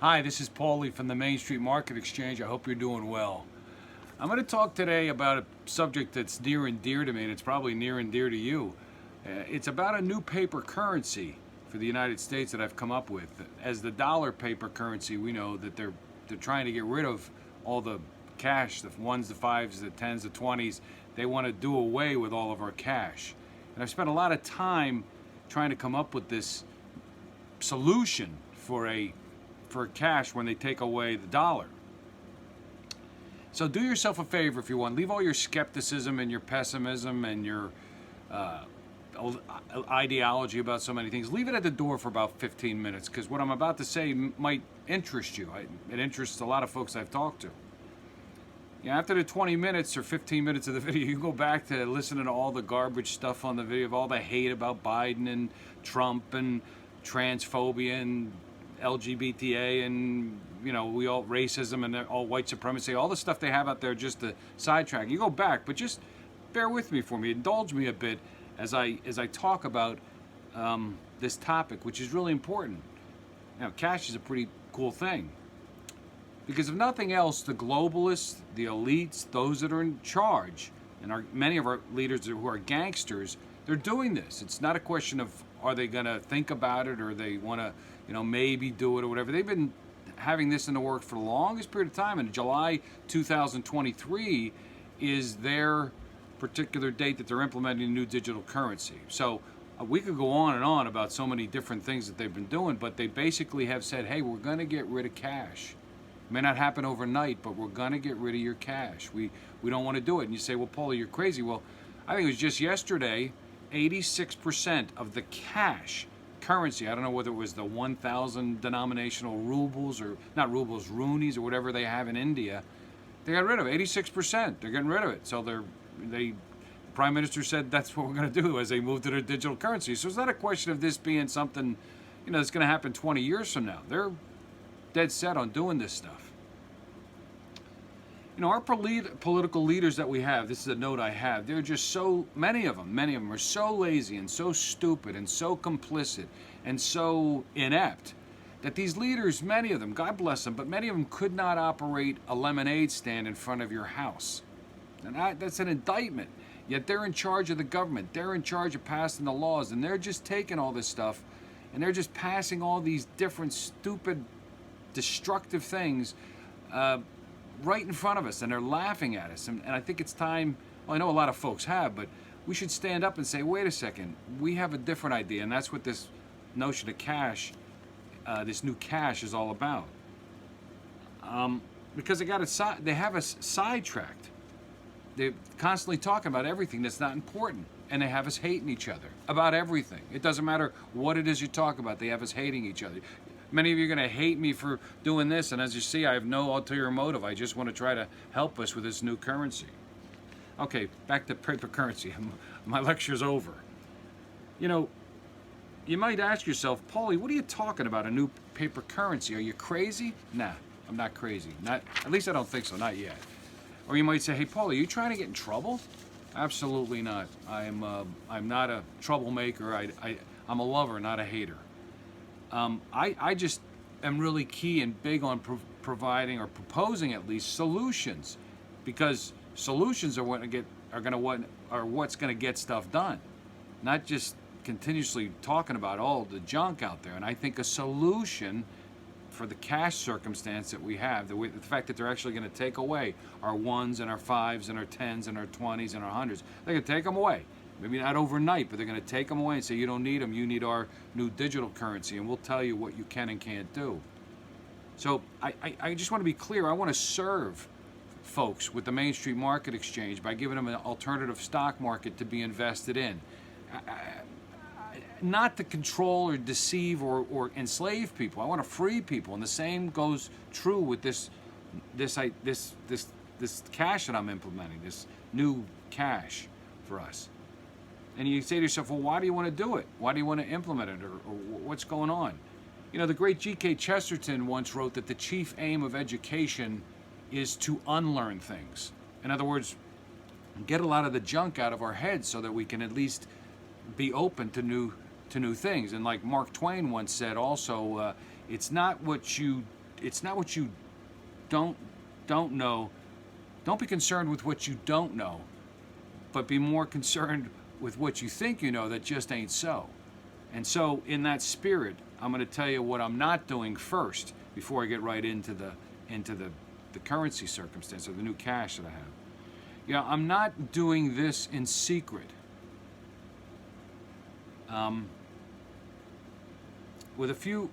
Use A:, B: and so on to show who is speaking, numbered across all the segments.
A: Hi, this is Paulie from the Main Street Market Exchange. I hope you're doing well. I'm going to talk today about a subject that's near and dear to me, and it's probably near and dear to you. It's about a new paper currency for the United States that I've come up with. As the dollar paper currency, we know that they're trying to get rid of all the cash, the ones, the fives, the tens, the 20s. They want to do away with all of our cash. And I've spent a lot of time trying to come up with this solution for cash when they take away the dollar. So do yourself a favor if you want. Leave all your skepticism and your pessimism and your uh, ideology about so many things. Leave it at the door for about 15 minutes, because what I'm about to say might interest you. It interests a lot of folks I've talked to. Yeah, after the 20 minutes or 15 minutes of the video, you go back to listening to all the garbage stuff on the video, of all the hate about Biden and Trump and transphobia and LGBTA and we all racism and all white supremacy, all the stuff they have out there just to sidetrack. You go back, but just bear with me for me, indulge me a bit as I talk about this topic, which is really important. Now, cash is a pretty cool thing, because if nothing else, the globalists, the elites, those that are in charge, and many of our leaders who are gangsters, they're doing this. It's not a question of are they going to think about it or they want to, maybe do it or whatever. They've been having this in the works for the longest period of time, and July 2023 is their particular date that they're implementing a new digital currency. So we could go on and on about so many different things that they've been doing, but they basically have said, hey, we're going to get rid of cash. It may not happen overnight, but we're going to get rid of your cash. We don't want to do it. And you say, well, Paulie, you're crazy. Well, I think it was just yesterday, 86% of the cash currency, I don't know whether it was the 1,000 denominational rubles, or not rubles, roonies, or whatever they have in India, they got rid of it. 86%. They're getting rid of it. So the Prime Minister said that's what we're going to do as they move to their digital currency. So it's not a question of this being something, that's going to happen 20 years from now. They're dead set on doing this stuff. Our political leaders that we have, this is a note I have, they're just so, many of them are so lazy and so stupid and so complicit and so inept that these leaders, many of them, God bless them, but many of them could not operate a lemonade stand in front of your house. And that's an indictment. Yet they're in charge of the government. They're in charge of passing the laws, and they're just taking all this stuff and they're just passing all these different stupid, destructive things right in front of us, and they're laughing at us. And I think it's time, well, I know a lot of folks have, but we should stand up and say, wait a second, we have a different idea. And that's what this notion of cash, this new cash, is all about. Because they have us sidetracked. They're constantly talking about everything that's not important, and they have us hating each other about everything. It doesn't matter what it is you talk about, they have us hating each other. Many of you are going to hate me for doing this, and as you see, I have no ulterior motive. I just want to try to help us with this new currency. Okay, back to paper currency. My lecture's over. You might ask yourself, Paulie, what are you talking about, a new paper currency? Are you crazy? Nah, I'm not crazy. At least I don't think so, not yet. Or you might say, hey, Paulie, are you trying to get in trouble? Absolutely not. I'm not a troublemaker. I'm a lover, not a hater. I just am really key and big on providing, or proposing at least, solutions, because solutions are what's going to get stuff done, not just continuously talking about all the junk out there. And I think a solution for the cash circumstance that we have, the fact that they're actually going to take away our ones and our fives and our tens and our 20s and our hundreds, they're going to take them away. Maybe not overnight, but they're going to take them away and say, you don't need them, you need our new digital currency, and we'll tell you what you can and can't do. So I just want to be clear. I want to serve folks with the Main Street Market Exchange by giving them an alternative stock market to be invested in. Not to control or deceive or enslave people. I want to free people, and the same goes true with this cash that I'm implementing, this new cash for us. And you say to yourself, well, why do you want to do it? Why do you want to implement it, or what's going on? The great G.K. Chesterton once wrote that the chief aim of education is to unlearn things. In other words, get a lot of the junk out of our heads so that we can at least be open to new things. And like Mark Twain once said also, it's not what you it's not what you don't know. Don't be concerned with what you don't know, but be more concerned with what you think you know that just ain't so. And so in that spirit, I'm going to tell you what I'm not doing first before I get right into the currency circumstance or the new cash that I have. Yeah, I'm not doing this in secret. With a few.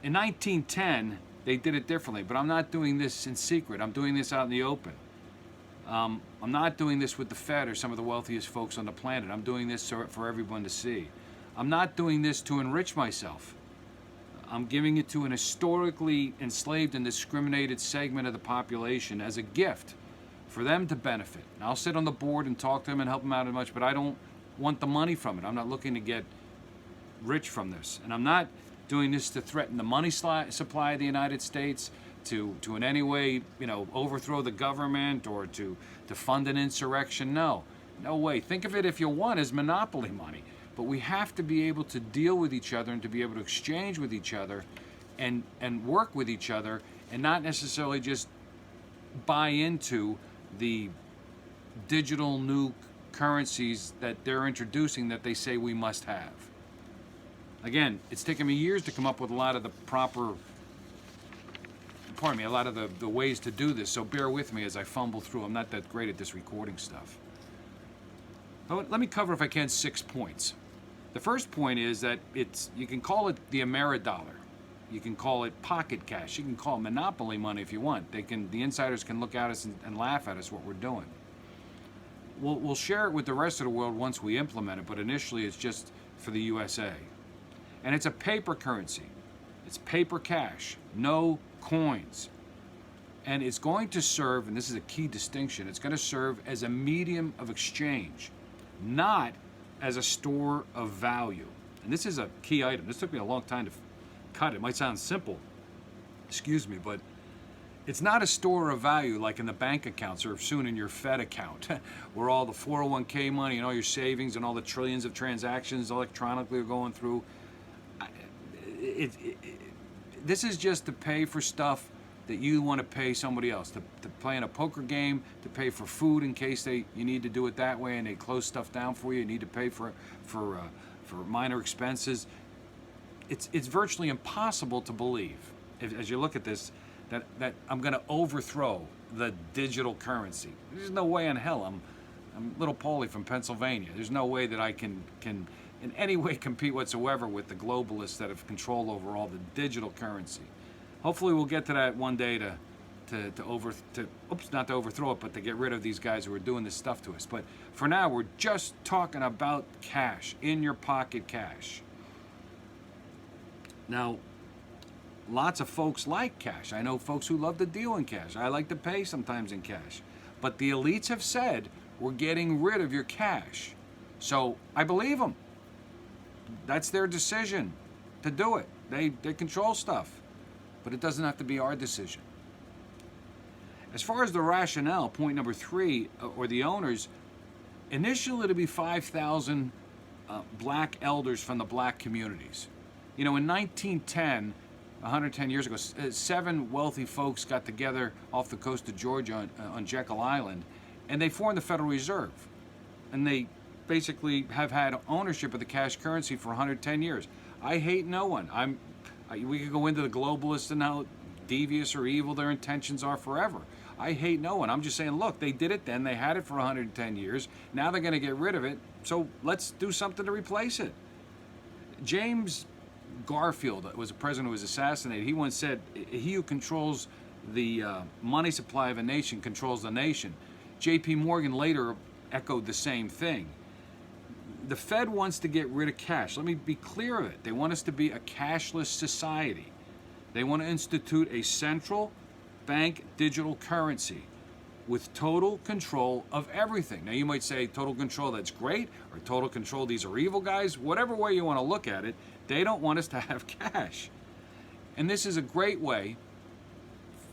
A: In 1910, they did it differently, but I'm not doing this in secret. I'm doing this out in the open. I'm not doing this with the Fed or some of the wealthiest folks on the planet. I'm doing this for everyone to see. I'm not doing this to enrich myself. I'm giving it to an historically enslaved and discriminated segment of the population as a gift for them to benefit. And I'll sit on the board and talk to them and help them out as much, but I don't want the money from it. I'm not looking to get rich from this. And I'm not doing this to threaten the money supply of the United States, to in any way, overthrow the government or to fund an insurrection. No way. Think of it, if you want, as monopoly money. But we have to be able to deal with each other and to be able to exchange with each other and work with each other, and not necessarily just buy into the digital new currencies that they're introducing that they say we must have. Again, it's taken me years to come up with a lot of the the ways to do this, so bear with me as I fumble through. I'm not that great at this recording stuff. But let me cover, if I can, 6 points. The first point is that you can call it the Ameridollar. You can call it pocket cash. You can call it monopoly money if you want. The insiders can look at us and laugh at us what we're doing. We'll share it with the rest of the world once we implement it, but initially it's just for the USA. And it's a paper currency. It's paper cash, no coins. And it's going to serve, and this is a key distinction, it's going to serve as a medium of exchange, not as a store of value. And this is a key item. This took me a long time to cut. It might sound simple, but it's not a store of value like in the bank accounts or soon in your Fed account, where all the 401k money and all your savings and all the trillions of transactions electronically are going through. This is just to pay for stuff that you want to pay somebody else, to play in a poker game, to pay for food in case you need to do it that way and they close stuff down for you. You need to pay for minor expenses. It's virtually impossible to believe, as you look at this, that I'm going to overthrow the digital currency. There's no way in hell. I'm little Paulie from Pennsylvania. There's no way that I can in any way compete whatsoever with the globalists that have control over all the digital currency. Hopefully we'll get to that one day not to overthrow it, but to get rid of these guys who are doing this stuff to us. But for now, we're just talking about cash, in your pocket cash. Now, lots of folks like cash. I know folks who love to deal in cash. I like to pay sometimes in cash. But the elites have said, we're getting rid of your cash. So I believe them. That's their decision to do it. They control stuff. But it doesn't have to be our decision. As far as the rationale, point number 3, or the owners, initially to be 5,000 black elders from the black communities. In 1910, 110 years ago, 7 wealthy folks got together off the coast of Georgia on Jekyll Island, and they formed the Federal Reserve. And they basically have had ownership of the cash currency for 110 years. I hate no one. We could go into the globalists and how devious or evil their intentions are forever. I hate no one. I'm just saying, look, they did it then. They had it for 110 years. Now they're going to get rid of it. So let's do something to replace it. James Garfield was a president who was assassinated. He once said, he who controls the money supply of a nation controls the nation. J.P. Morgan later echoed the same thing. The Fed wants to get rid of cash. Let me be clear of it. They want us to be a cashless society. They want to institute a central bank digital currency with total control of everything. Now you might say total control, that's great, or total control, these are evil guys. Whatever way you want to look at it, they don't want us to have cash. And this is a great way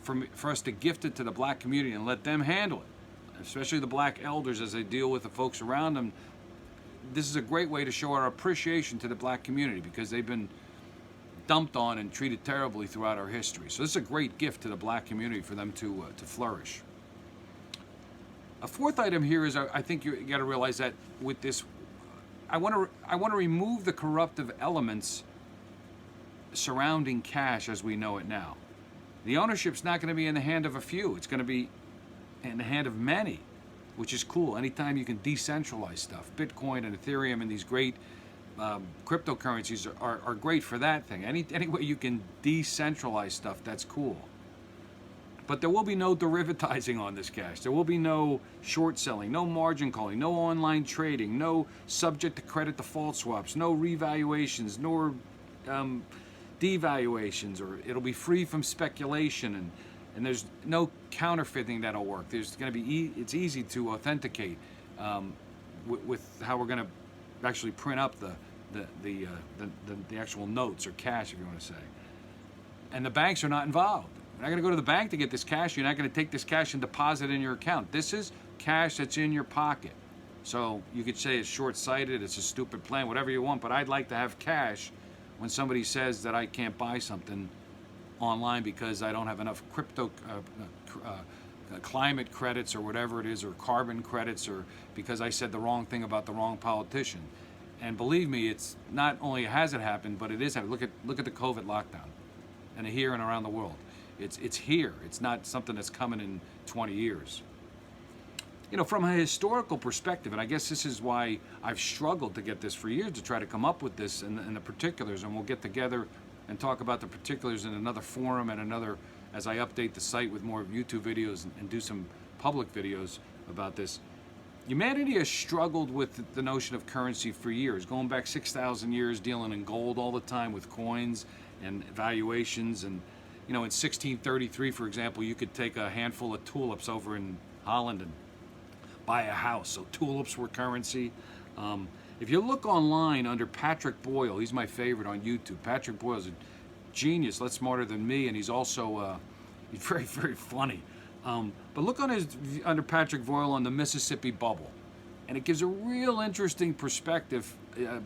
A: for us to gift it to the black community and let them handle it, especially the black elders as they deal with the folks around them. This is a great way to show our appreciation to the black community because they've been dumped on and treated terribly throughout our history. So this is a great gift to the black community for them to flourish. A fourth item here is I think you got to realize that with this, I want to remove the corruptive elements surrounding cash as we know it now. The ownership's not going to be in the hand of a few. It's going to be in the hand of many, which is cool. Anytime you can decentralize stuff, Bitcoin and Ethereum and these great cryptocurrencies are great for that thing. Any way you can decentralize stuff, that's cool. But there will be no derivatizing on this cash. There will be no short selling, no margin calling, no online trading, no subject to credit default swaps, no revaluations, nor devaluations, or it'll be free from speculation, and there's no counterfeiting that'll work. There's going to be it's easy to authenticate with how we're going to actually print up the actual notes or cash, if you want to say. And the banks are not involved. You're not going to go to the bank to get this cash. You're not going to take this cash and deposit in your account. This is cash that's in your pocket. So you could say it's short-sighted, it's a stupid plan, whatever you want, but I'd like to have cash when somebody says that I can't buy something online because I don't have enough climate credits or whatever it is, or carbon credits, or because I said the wrong thing about the wrong politician. And believe me, it's not only has it happened, but it is happening. Look at the COVID lockdown, and here and around the world. It's here. It's not something that's coming in 20 years. You know, from a historical perspective, and I guess this is why I've struggled to get this for years, to try to come up with this and the particulars, and we'll get together and talk about the particulars in another forum and another, as I update the site with more YouTube videos and do some public videos about this. Humanity has struggled with the notion of currency for years, going back 6,000 years, dealing in gold all the time with coins and valuations. And you know, in 1633, for example, you could take a handful of tulips over in Holland and buy a house. So tulips were currency. If you look online under Patrick Boyle, he's my favorite on YouTube. Patrick Boyle's a genius, less smarter than me, and he's also he's very, very funny. But look under Patrick Boyle on the Mississippi bubble, and it gives a real interesting perspective,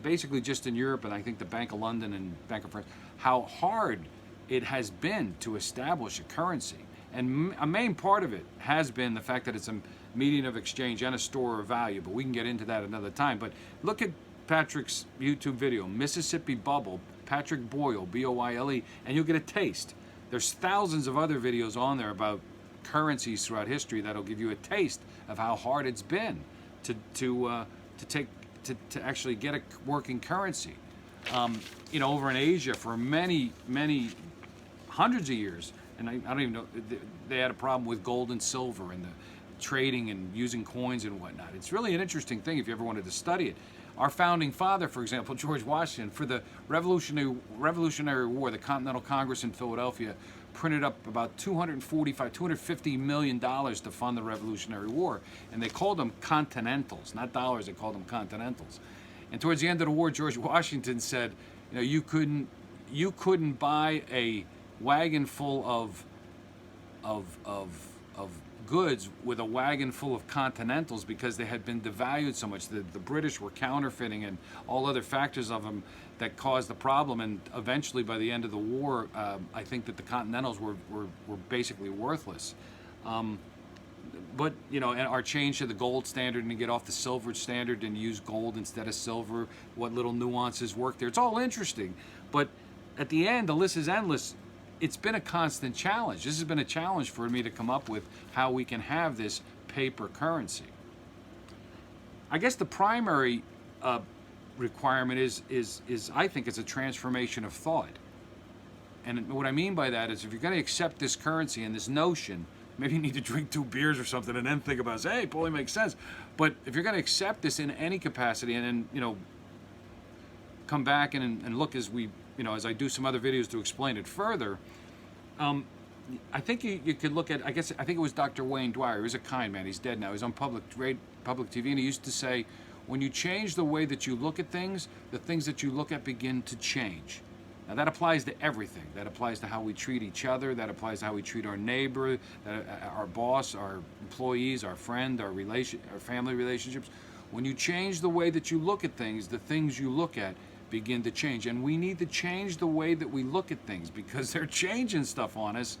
A: basically just in Europe, and I think the Bank of London and Bank of France, how hard it has been to establish a currency. And a main part of it has been the fact that it's a medium of exchange and a store of value, but we can get into that another time. But look at Patrick's YouTube video, Mississippi Bubble, Patrick Boyle, B-O-Y-L-E, and you'll get a taste. There's thousands of other videos on there about currencies throughout history that'll give you a taste of how hard it's been to actually get a working currency. You know, over in Asia for many hundreds of years, and I don't even know, they had a problem with gold and silver and the trading and using coins and whatnot. It's really an interesting thing if you ever wanted to study it. Our founding father, for example, George Washington, for the Revolutionary War, the Continental Congress in Philadelphia printed up about $250 million to fund the Revolutionary War, and they called them continentals, not dollars. They called them continentals. And towards the end of the war, George Washington said, you know, you couldn't buy a wagon full of goods with a wagon full of continentals because they had been devalued so much. The British were counterfeiting and all other factors of them that caused the problem. And eventually, by the end of the war, I think that the continentals were basically worthless. But, you know, and our change to the gold standard and to get off the silver standard and use gold instead of silver, what little nuances work there. It's all interesting. But at the end, the list is endless. It's been a constant challenge. This has been a challenge for me to come up with how we can have this paper currency. I guess the primary requirement is I think it's a transformation of thought. And what I mean by that is if you're going to accept this currency and this notion, maybe you need to drink 2 beers or something and then think about it. Say, hey, Paulie makes sense. But if you're going to accept this in any capacity and then, you know, come back and look as we, you know, as I do some other videos to explain it further, I think you could look at, I think it was Dr. Wayne Dwyer. He was a kind man. He's dead now. He's on public TV, and he used to say, when you change the way that you look at things, the things that you look at begin to change. Now that applies to everything. That applies to how we treat each other. That applies to how we treat our neighbor, our boss, our employees, our friend, our family relationships. When you change the way that you look at things, the things you look at begin to change. And we need to change the way that we look at things, because they're changing stuff on us.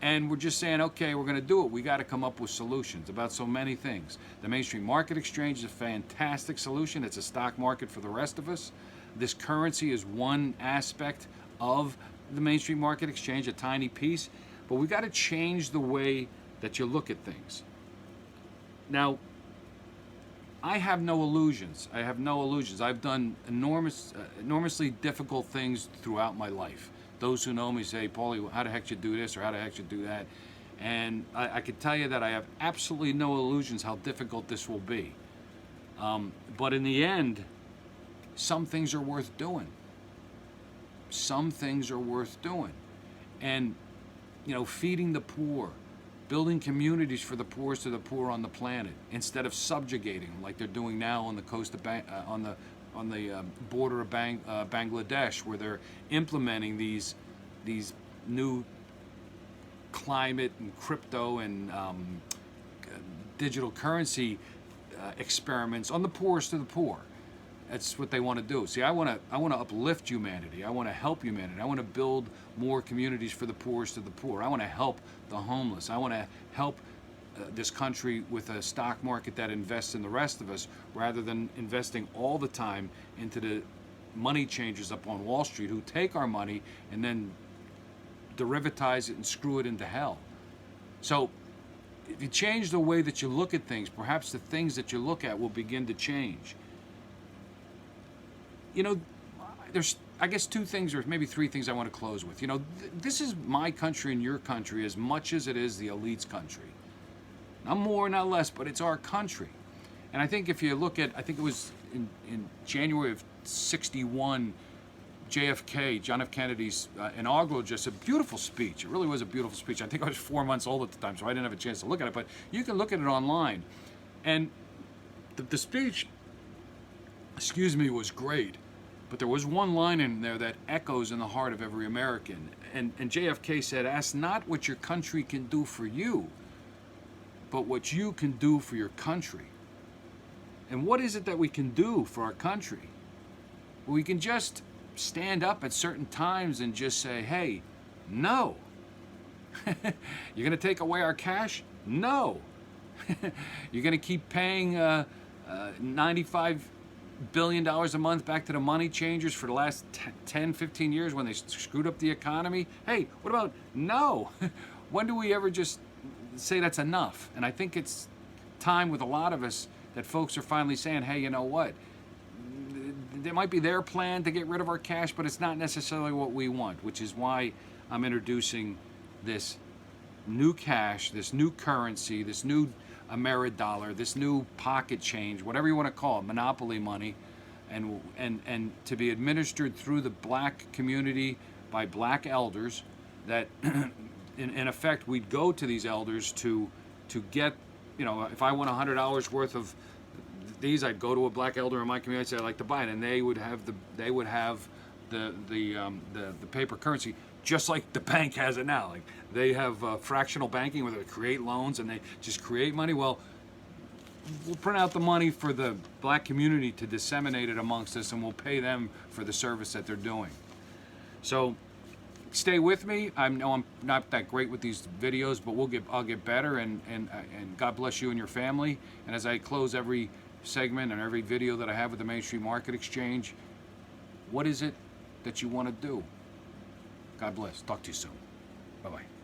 A: And we're just saying, okay, we're going to do it. We got to come up with solutions about so many things. The Main Street Market Exchange is a fantastic solution. It's a stock market for the rest of us. This currency is one aspect of the Main Street Market Exchange, a tiny piece. But we got to change the way that you look at things. Now, I have no illusions. I've done enormously difficult things throughout my life. Those who know me say, Paulie, how the heck you do this or how the heck you do that? And I can tell you that I have absolutely no illusions how difficult this will be. But in the end, some things are worth doing. Some things are worth doing. And, feeding the poor, building communities for the poorest of the poor on the planet, instead of subjugating them like they're doing now on the coast of on the border of Bangladesh, where they're implementing these new climate and crypto and digital currency experiments on the poorest of the poor. That's what they want to do. See, I want to uplift humanity. I want to help humanity. I want to build more communities for the poorest of the poor. I want to help the homeless. I want to help this country with a stock market that invests in the rest of us, rather than investing all the time into the money changers up on Wall Street who take our money and then derivatize it and screw it into hell. So if you change the way that you look at things, perhaps the things that you look at will begin to change. There's, I guess, two things or maybe three things I want to close with. This is my country and your country as much as it is the elite's country. Not more, not less, but it's our country. And I think if you look at, I think it was in January of '61, JFK, John F. Kennedy's inaugural, just a beautiful speech. It really was a beautiful speech. I think I was 4 months old at the time, so I didn't have a chance to look at it, but you can look at it online. And the speech, was great. But there was one line in there that echoes in the heart of every American. And JFK said, ask not what your country can do for you, but what you can do for your country. And what is it that we can do for our country? Well, we can just stand up at certain times and just say, hey, no. You're going to take away our cash? No. You're going to keep paying $95 billion a month back to the money changers for the last 10, 15 years when they screwed up the economy? Hey, what about no? When do we ever just say that's enough? And I think it's time with a lot of us that folks are finally saying, hey, you know what? It might be their plan to get rid of our cash, but it's not necessarily what we want, which is why I'm introducing this new cash, this new currency, this new Ameridollar, this new pocket change, whatever you want to call it, monopoly money, and to be administered through the black community by black elders. That in effect, we'd go to these elders to get, if I want $100 worth of these, I'd go to a black elder in my community and say I'd like to buy it, and they would have the paper currency, just like the bank has it now. Like they have fractional banking where they create loans and they just create money. Well, we'll print out the money for the black community to disseminate it amongst us, and we'll pay them for the service that they're doing. So stay with me. I know I'm not that great with these videos, but I'll get better, and God bless you and your family. And as I close every segment and every video that I have with the Main Street Market Exchange, what is it that you want to do? God bless. Talk to you soon. Bye-bye.